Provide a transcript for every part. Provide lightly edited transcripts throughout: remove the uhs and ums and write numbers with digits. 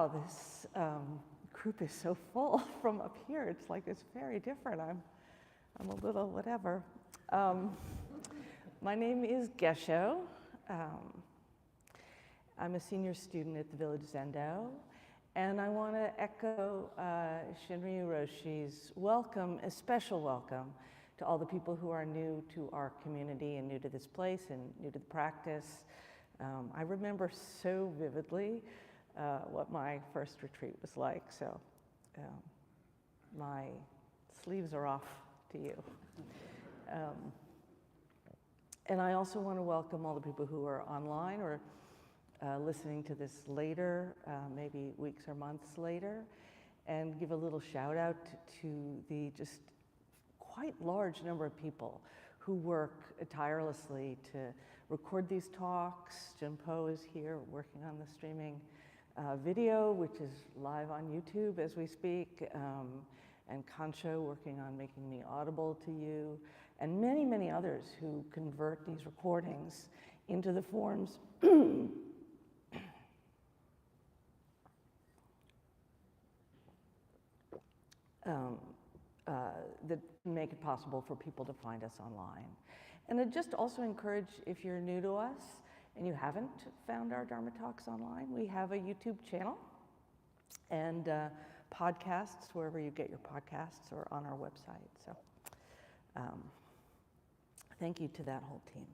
wow, this group is so full from up here. It's like it's very different. I'm a little whatever. My name is Gessho. I'm a senior student at the Village Zendo, and I want to echo Shinryu Roshi's welcome, a special welcome to all the people who are new to our community and new to this place and new to the practice. I remember so vividly what my first retreat was like, so my sleeves are off to you. And I also want to welcome all the people who are online or listening to this later, maybe weeks or months later, and give a little shout out to the just quite large number of people who work tirelessly to record these talks. Junpo is here working on the streaming video, which is live on YouTube as we speak, and Kancho working on making me audible to you, and many, many others who convert these recordings into the forms that make it possible for people to find us online. And I'd just also encourage, if you're new to us and you haven't found our Dharma talks online, we have a YouTube channel and podcasts wherever you get your podcasts or on our website. So thank you to that whole team.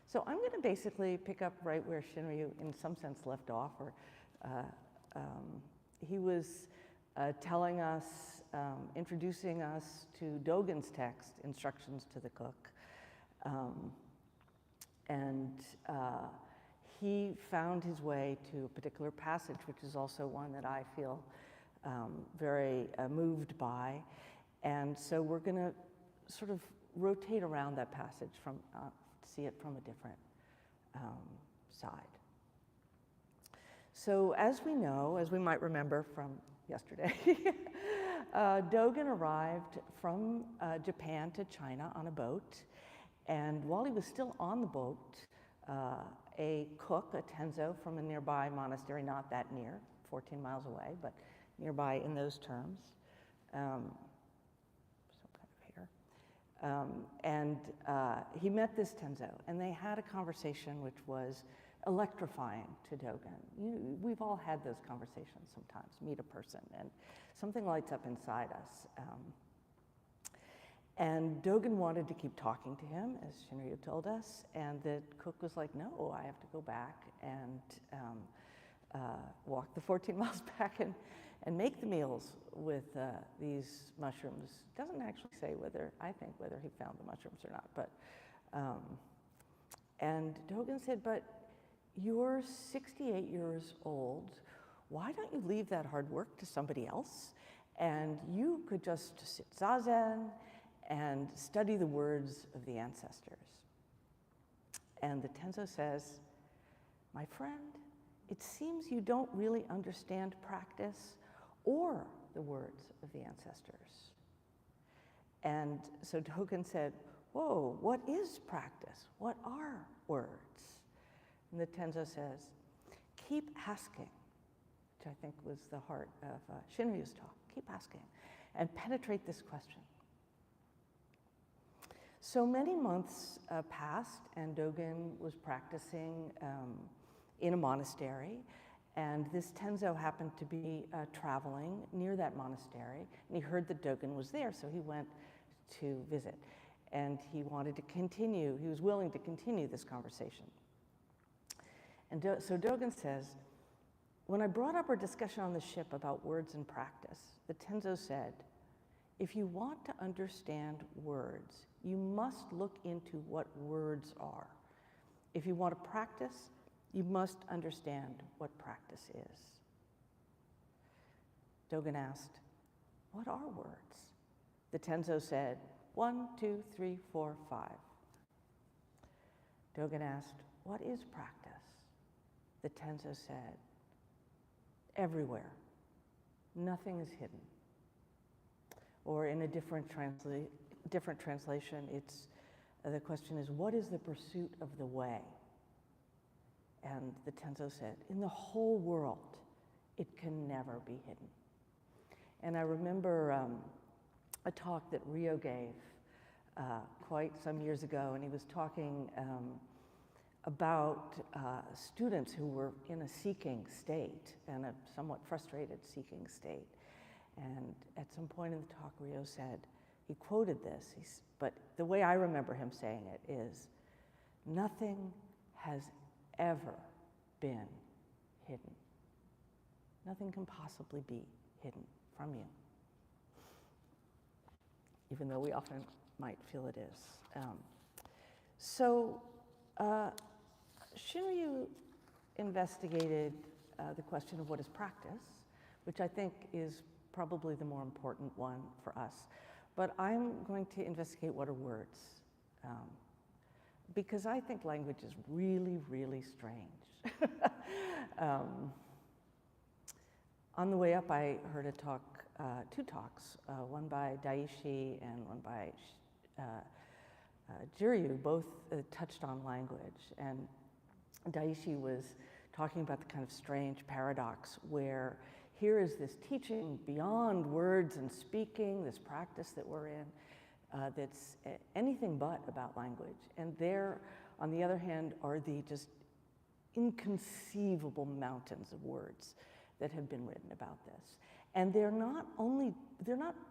So I'm going to basically pick up right where Shinryu in some sense left off, or he was telling us, introducing us to Dogen's text, Instructions to the Cook. He found his way to a particular passage, which is also one that I feel very moved by. And so we're going to sort of rotate around that passage from see it from a different side. So as we know, as we might remember from yesterday, Dogen arrived from Japan to China on a boat, and while he was still on the boat, a cook, a tenzo from a nearby monastery, not that near, 14 miles away, but nearby in those terms, he met this tenzo, and they had a conversation which was electrifying to Dogen. We've all had those conversations sometimes, meet a person, and something lights up inside us. And Dogen wanted to keep talking to him, as Shinryu told us, and the cook was like, no, I have to go back and walk the 14 miles back and make the meals with these mushrooms. Doesn't actually say whether he found the mushrooms or not, but, and Dogen said, but you're 68 years old, why don't you leave that hard work to somebody else? And you could just sit zazen and study the words of the ancestors. And the tenzo says, my friend, it seems you don't really understand practice or the words of the ancestors. And so Dogen said, whoa, what is practice? What are words? And the tenzo says, keep asking, which I think was the heart of Shinryu's talk. Keep asking and penetrate this question. So many months passed, and Dogen was practicing in a monastery, and this tenzo happened to be traveling near that monastery, and he heard that Dogen was there, so he went to visit. And he wanted to continue, he was willing to continue this conversation. And so Dogen says, when I brought up our discussion on the ship about words and practice, the tenzo said, if you want to understand words, you must look into what words are. If you want to practice, you must understand what practice is. Dogen asked, what are words? The tenzo said, 1, 2, 3, 4, 5. Dogen asked, what is practice? The tenzo said, everywhere. Nothing is hidden. Or in a different translation, it's the question is, what is the pursuit of the way? and the Tenzo said, in the whole world, it can never be hidden. And I remember a talk that Rio gave quite some years ago, and he was talking about students who were in a seeking state, and a somewhat frustrated seeking state. And at some point in the talk, Rio said, he quoted this, but the way I remember him saying it is, nothing has ever been hidden. Nothing can possibly be hidden from you, even though we often might feel it is. Shinryu investigated the question of what is practice, which I think is probably the more important one for us. But I'm going to investigate what are words, because I think language is really, really strange. On the way up, I heard a talk, two talks, one by Daishi and one by Jiryu, both touched on language. And Daishi was talking about the kind of strange paradox where here is this teaching beyond words and speaking, this practice that we're in, that's anything but about language. And there, on the other hand, are the just inconceivable mountains of words that have been written about this. And they're not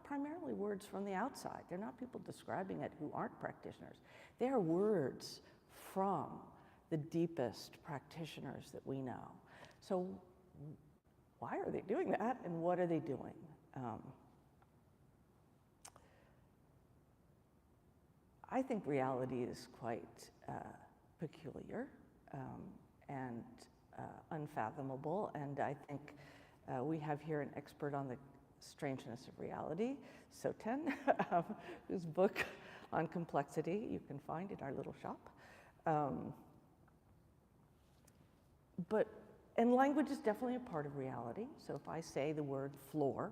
primarily words from the outside. They're not people describing it who aren't practitioners. They are words from the deepest practitioners that we know. So why are they doing that, and what are they doing? I think reality is quite peculiar and unfathomable, and I think we have here an expert on the strangeness of reality, Soten, whose book on complexity you can find in our little shop. And language is definitely a part of reality. So if I say the word floor,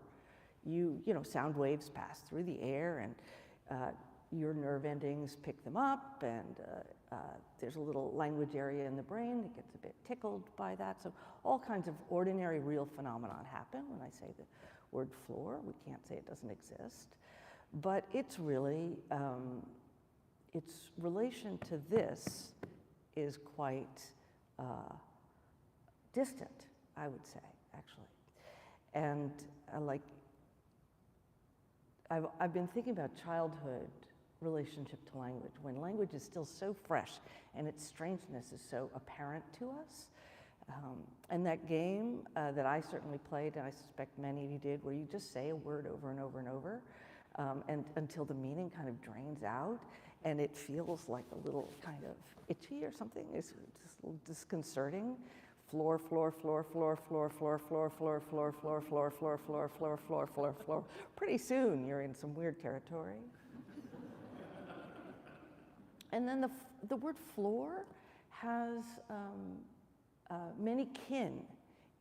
you know, sound waves pass through the air, and your nerve endings pick them up, and there's a little language area in the brain that gets a bit tickled by that. So all kinds of ordinary real phenomenon happen when I say the word floor. We can't say it doesn't exist. But it's really, its relation to this is quite distant, I would say, actually. And I've been thinking about childhood relationship to language, when language is still so fresh and its strangeness is so apparent to us. And that game that I certainly played, and I suspect many of you did, where you just say a word over and over and over, and until the meaning kind of drains out, and it feels like a little kind of itchy or something. It's just a little disconcerting. Floor, floor, floor, floor, floor, floor, floor, floor, floor, floor, floor, floor, floor, floor, floor, floor, floor. Pretty soon you're in some weird territory. And then the word floor has many kin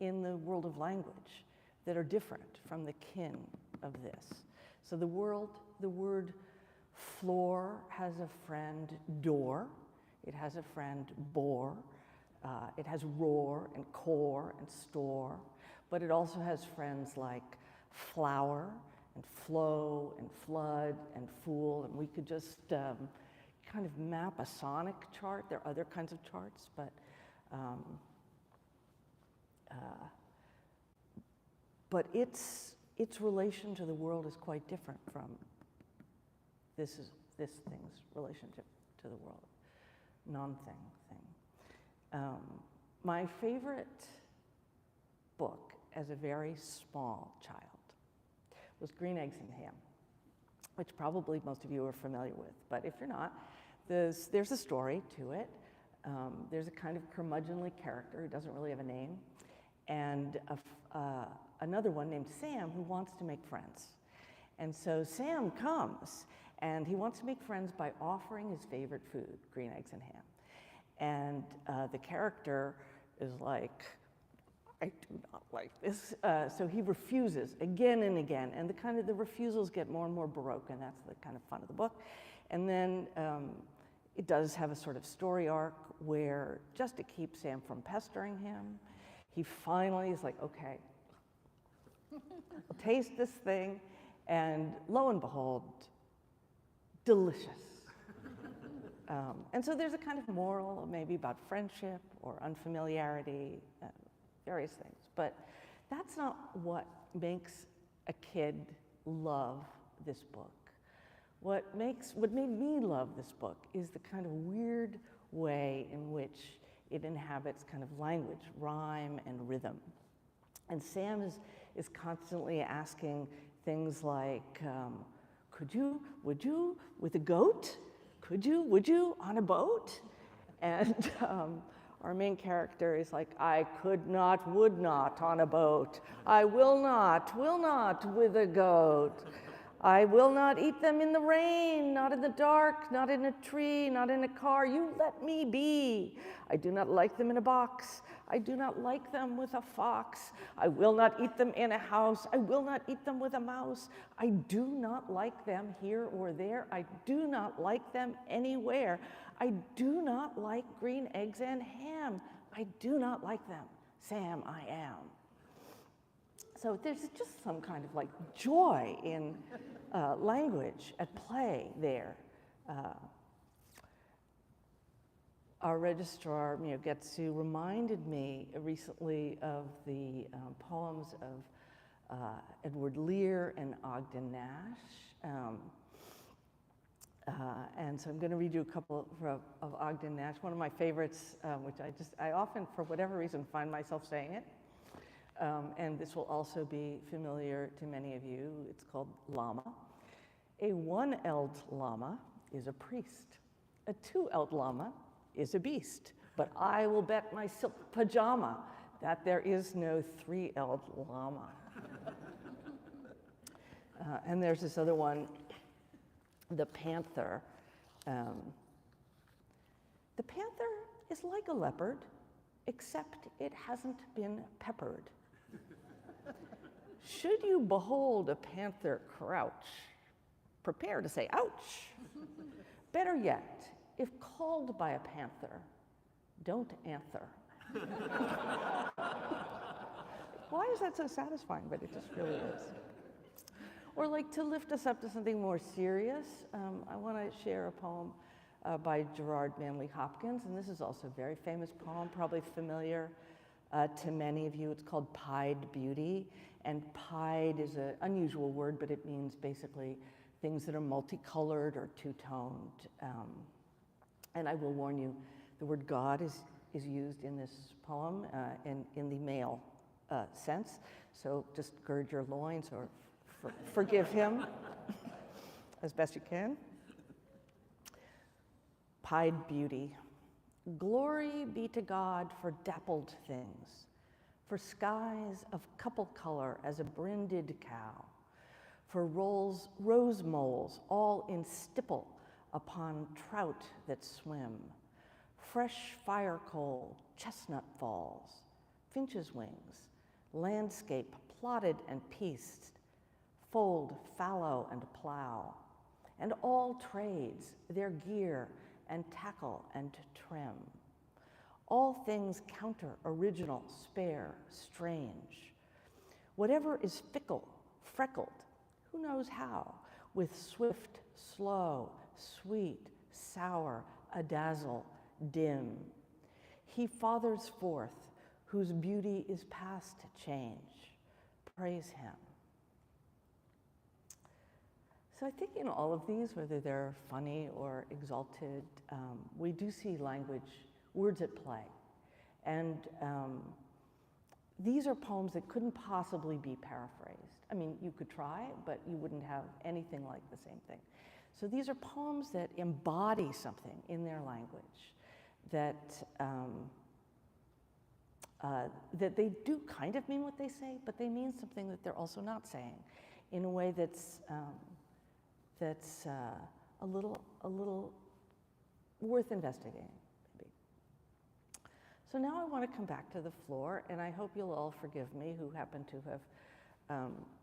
in the world of language that are different from the kin of this. So the word floor has a friend door, it has a friend bore, it has roar and core and store, but it also has friends like flower and flow and flood and fool, and we could just kind of map a sonic chart. There are other kinds of charts, but its relation to the world is quite different from this thing's relationship to the world, non-thing thing. My favorite book as a very small child was Green Eggs and Ham, which probably most of you are familiar with, but if you're not, there's a story to it. There's a kind of curmudgeonly character who doesn't really have a name, and another one named Sam who wants to make friends. And so Sam comes, and he wants to make friends by offering his favorite food, green eggs and ham. And the character is like, I do not like this. So he refuses again and again, and the refusals get more and more baroque, and that's the kind of fun of the book. And then It does have a sort of story arc where, just to keep Sam from pestering him, he finally is like, okay, I'll taste this thing, and lo and behold, delicious. And so there's a kind of moral maybe about friendship or unfamiliarity, various things. But that's not what makes a kid love this book. What made me love this book is the kind of weird way in which it inhabits kind of language, rhyme, and rhythm. And Sam is constantly asking things like, would you, with a goat? Would you, on a boat? And our main character is like, I could not, would not on a boat. I will not, with a goat. I will not eat them in the rain, not in the dark, not in a tree, not in a car. You let me be. I do not like them in a box. I do not like them with a fox. I will not eat them in a house. I will not eat them with a mouse. I do not like them here or there. I do not like them anywhere. I do not like green eggs and ham. I do not like them. Sam, I am. So there's just some kind of like joy in language at play there. Our registrar, Gessho, reminded me recently of the poems of Edward Lear and Ogden Nash. And so I'm going to read you a couple of Ogden Nash. One of my favorites, which I often, for whatever reason, find myself saying it. And this will also be familiar to many of you. It's called Llama. A one-elled llama is a priest. A two-elled llama is a beast. But I will bet my silk pajama that there is no three-elled llama. And there's this other one, the panther. The panther is like a leopard, except it hasn't been peppered. Should you behold a panther crouch, prepare to say, ouch. Better yet, if called by a panther, don't answer. Why is that so satisfying? But it just really is. Or like to lift us up to something more serious, I want to share a poem by Gerard Manley Hopkins, and this is also a very famous poem, probably familiar to many of you. It's called Pied Beauty, and pied is an unusual word, but it means basically things that are multicolored or two-toned. And I will warn you, the word God is used in this poem in the male sense, so just gird your loins or forgive him as best you can. Pied Beauty. Glory be to God for dappled things, for skies of couple color as a brinded cow, for rose moles all in stipple upon trout that swim, fresh fire coal, chestnut falls, finch's wings, landscape plotted and pieced, fold, fallow, and plow, and all trades, their gear and tackle and trim. All things counter, original, spare, strange. Whatever is fickle, freckled, who knows how, with swift, slow, sweet, sour, adazzle, dim. He fathers forth, whose beauty is past change. Praise him. So I think in all of these, whether they're funny or exalted, we do see language, words at play. And these are poems that couldn't possibly be paraphrased. I mean, you could try, but you wouldn't have anything like the same thing. So these are poems that embody something in their language, that they do kind of mean what they say, but they mean something that they're also not saying in a way that's a little worth investigating, maybe. So now I want to come back to the floor, and I hope you'll all forgive me who happen to have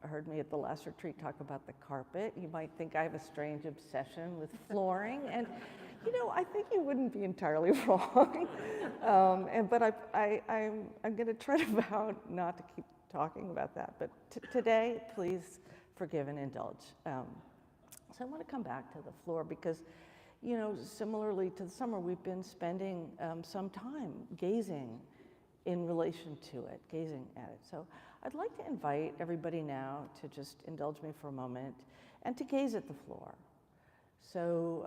heard me at the last retreat talk about the carpet. You might think I have a strange obsession with flooring, and I think you wouldn't be entirely wrong. But I'm going to try to vow not to keep talking about that. But today, please forgive and indulge. So I want to come back to the floor because, similarly to the summer, we've been spending some time gazing in relation to it, gazing at it. So I'd like to invite everybody now to just indulge me for a moment and to gaze at the floor. So,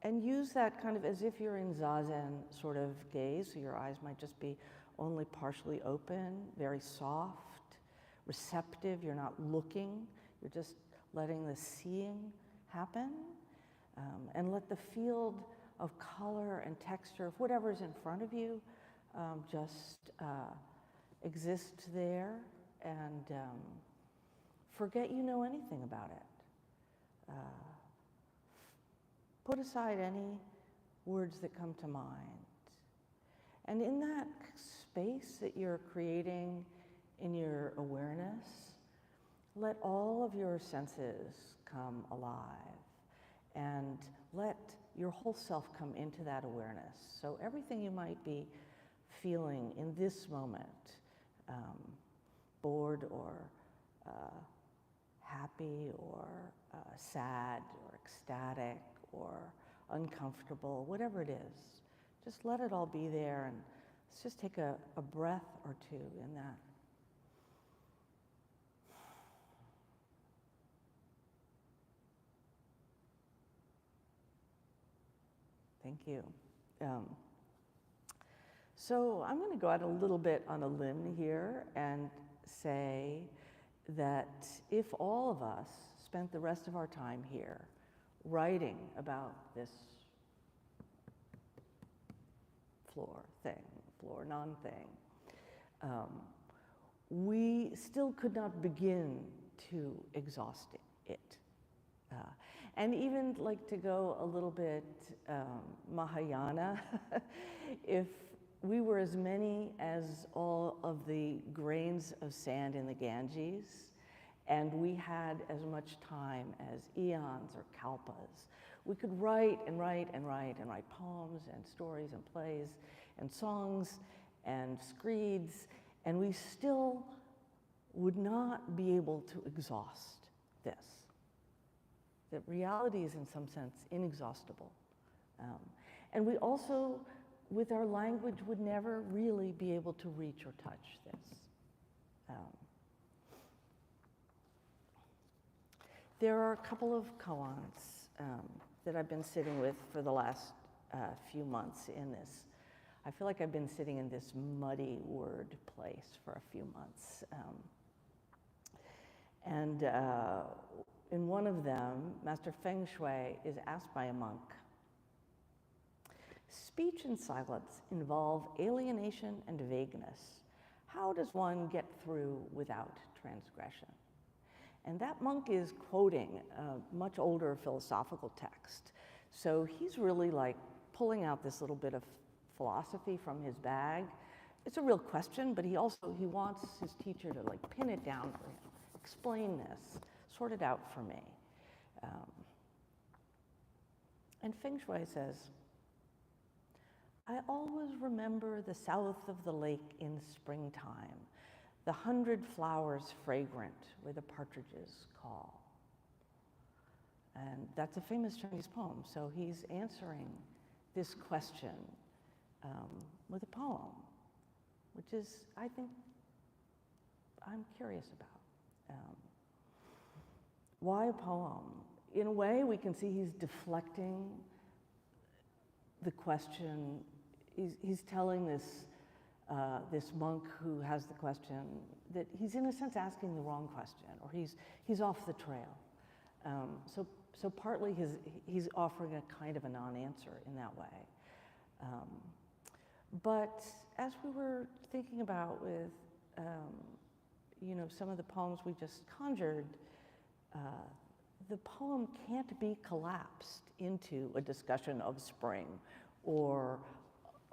and use that kind of as if you're in Zazen sort of gaze, so your eyes might just be only partially open, very soft, receptive, you're not looking, you're just letting the seeing happen, and let the field of color and texture of whatever's in front of you just exist there, and forget you know anything about it. Put aside any words that come to mind. And in that space that you're creating in your awareness, let all of your senses come alive and let your whole self come into that awareness. So everything you might be feeling in this moment, bored or happy or sad or ecstatic or uncomfortable, whatever it is, just let it all be there, and let's just take a breath or two in that. Thank you. So I'm going to go out a little bit on a limb here and say that if all of us spent the rest of our time here writing about this floor non-thing, we still could not begin to exhaust it. And even like to go a little bit Mahayana, if we were as many as all of the grains of sand in the Ganges, and we had as much time as eons or kalpas, we could write and write and write and write poems and stories and plays and songs and screeds, and we still would not be able to exhaust this. That reality is in some sense inexhaustible. And we also, with our language, would never really be able to reach or touch this. There are a couple of koans that I've been sitting with for the last few months in this. I feel like I've been sitting in this muddy word place for a few months. In one of them, Master Feng Shui is asked by a monk, speech and silence involve alienation and vagueness. How does one get through without transgression? And that monk is quoting a much older philosophical text. So he's really like pulling out this little bit of philosophy from his bag. It's a real question, but he wants his teacher to like pin it down for him, explain this, sort it out for me. And Feng Shui says, I always remember the south of the lake in springtime, the 100 flowers fragrant where the partridges call. And that's a famous Chinese poem, so he's answering this question with a poem, which is, I think, I'm curious about. Why a poem? In a way, we can see he's deflecting the question. He's telling this monk who has the question that he's in a sense asking the wrong question, or he's off the trail. So partly he's offering a kind of a non-answer in that way. But as we were thinking about with some of the poems we just conjured, the poem can't be collapsed into a discussion of spring or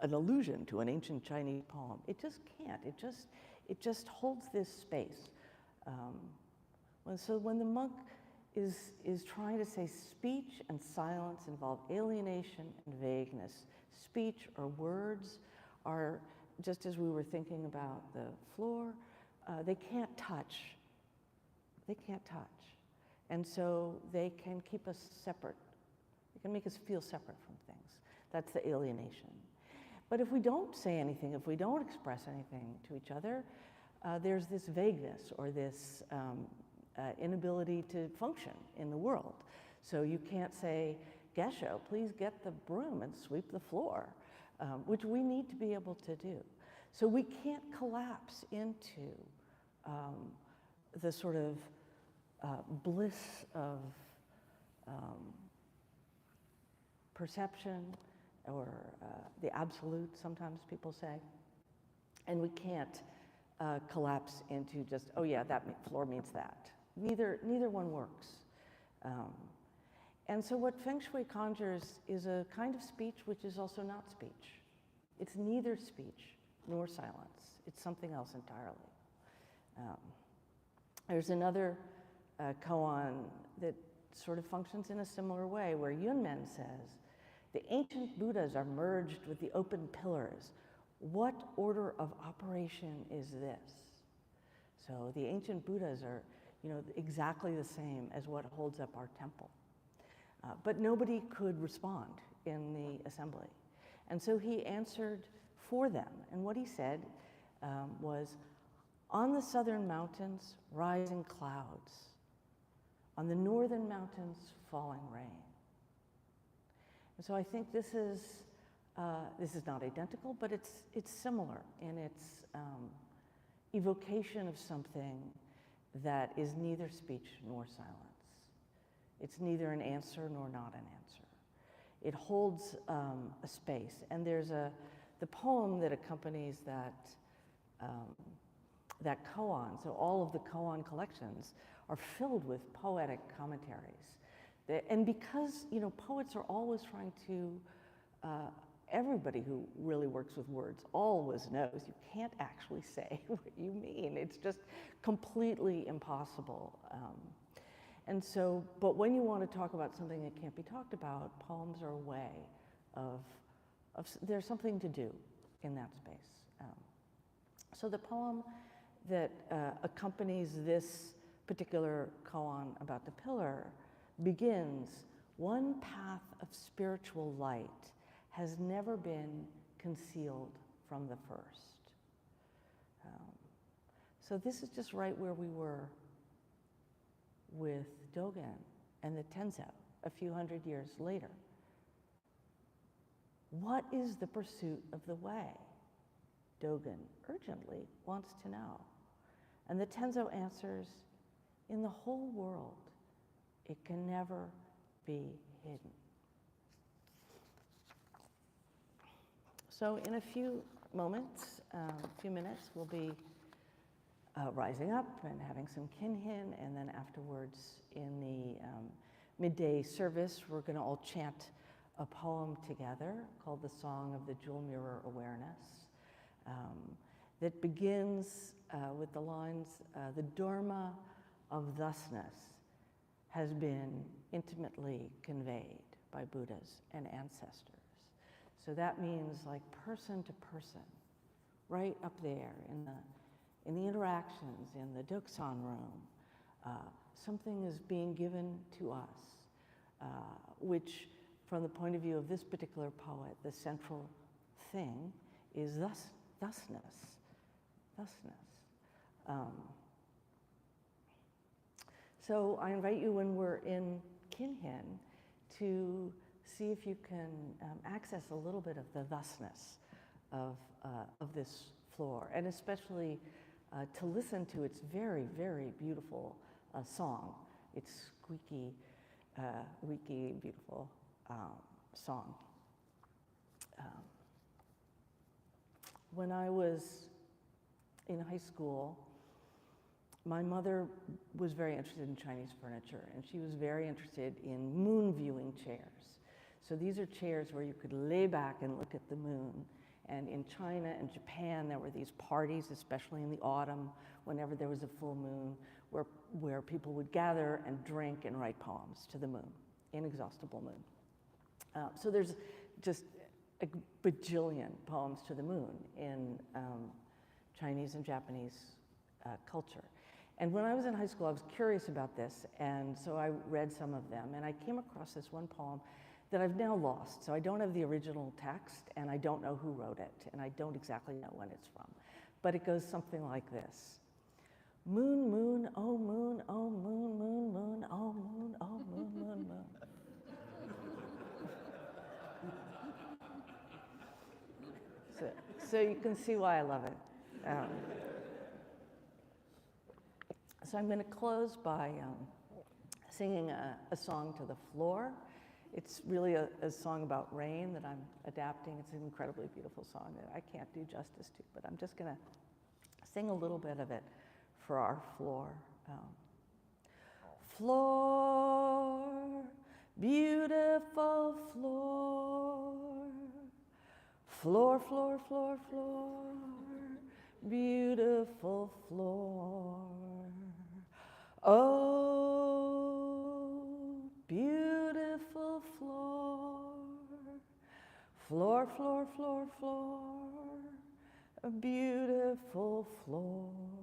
an allusion to an ancient Chinese poem. It just can't. It just holds this space. So when the monk is trying to say speech and silence involve alienation and vagueness. Speech or words are, just as we were thinking about the floor, they can't touch. They can't touch. And so they can keep us separate. They can make us feel separate from things. That's the alienation. But if we don't say anything, if we don't express anything to each other, there's this vagueness or this inability to function in the world. So you can't say, Gessho, please get the broom and sweep the floor, which we need to be able to do. So we can't collapse into the sort of bliss of perception or the absolute, sometimes people say. And we can't collapse into just, oh yeah, that floor means that. Neither one works. And so what Feng Shui conjures is a kind of speech which is also not speech. It's neither speech nor silence. It's something else entirely. There's another koan that sort of functions in a similar way, where Yunmen says, the ancient Buddhas are merged with the open pillars. What order of operation is this? So the ancient Buddhas are, exactly the same as what holds up our temple. But nobody could respond in the assembly. And so he answered for them. And what he said was, on the southern mountains, rising clouds. On the northern mountains, falling rain. And so I think this is not identical, but it's similar in its evocation of something that is neither speech nor silence. It's neither an answer nor not an answer. It holds a space, and there's the poem that accompanies that koan. So all of the koan collections are filled with poetic commentaries. And because, poets are always trying to, everybody who really works with words always knows you can't actually say what you mean. It's just completely impossible. And so, but when you want to talk about something that can't be talked about, poems are a way of there's something to do in that space. So the poem that accompanies this particular koan about the pillar begins, one path of spiritual light has never been concealed from the first. So this is just right where we were with Dogen and the Tenzo a few hundred years later. What is the pursuit of the way? Dogen urgently wants to know. And the Tenzo answers, in the whole world, it can never be hidden. So in a few moments, a few minutes, we'll be rising up and having some kinhin, and then afterwards in the midday service, we're going to all chant a poem together called the Song of the Jewel Mirror Awareness that begins with the lines, the Dharma of thusness has been intimately conveyed by Buddhas and ancestors. So that means like person to person, right up there in the interactions in the Doksan room. Something is being given to us, which from the point of view of this particular poet, the central thing is thusness. So I invite you when we're in kinhin to see if you can access a little bit of the thusness of this floor, and especially to listen to its very, very beautiful song. It's squeaky, weaky, beautiful song. When I was in high school, my mother was very interested in Chinese furniture, and she was very interested in moon viewing chairs. So these are chairs where you could lay back and look at the moon. And in China and Japan, there were these parties, especially in the autumn, whenever there was a full moon, where people would gather and drink and write poems to the moon, inexhaustible moon. So there's just a bajillion poems to the moon in Chinese and Japanese culture. And when I was in high school, I was curious about this, and so I read some of them, and I came across this one poem that I've now lost. So I don't have the original text, and I don't know who wrote it, and I don't exactly know when it's from. But it goes something like this. Moon, moon, oh moon, oh moon, moon, moon, oh moon, oh moon, moon, moon. So you can see why I love it. So I'm going to close by singing a song to the floor. It's really a song about rain that I'm adapting. It's an incredibly beautiful song that I can't do justice to, but I'm just going to sing a little bit of it for our floor. Floor, beautiful floor. Floor, floor, floor, floor, beautiful floor. Oh, beautiful floor. Floor, floor, floor, floor, a beautiful floor.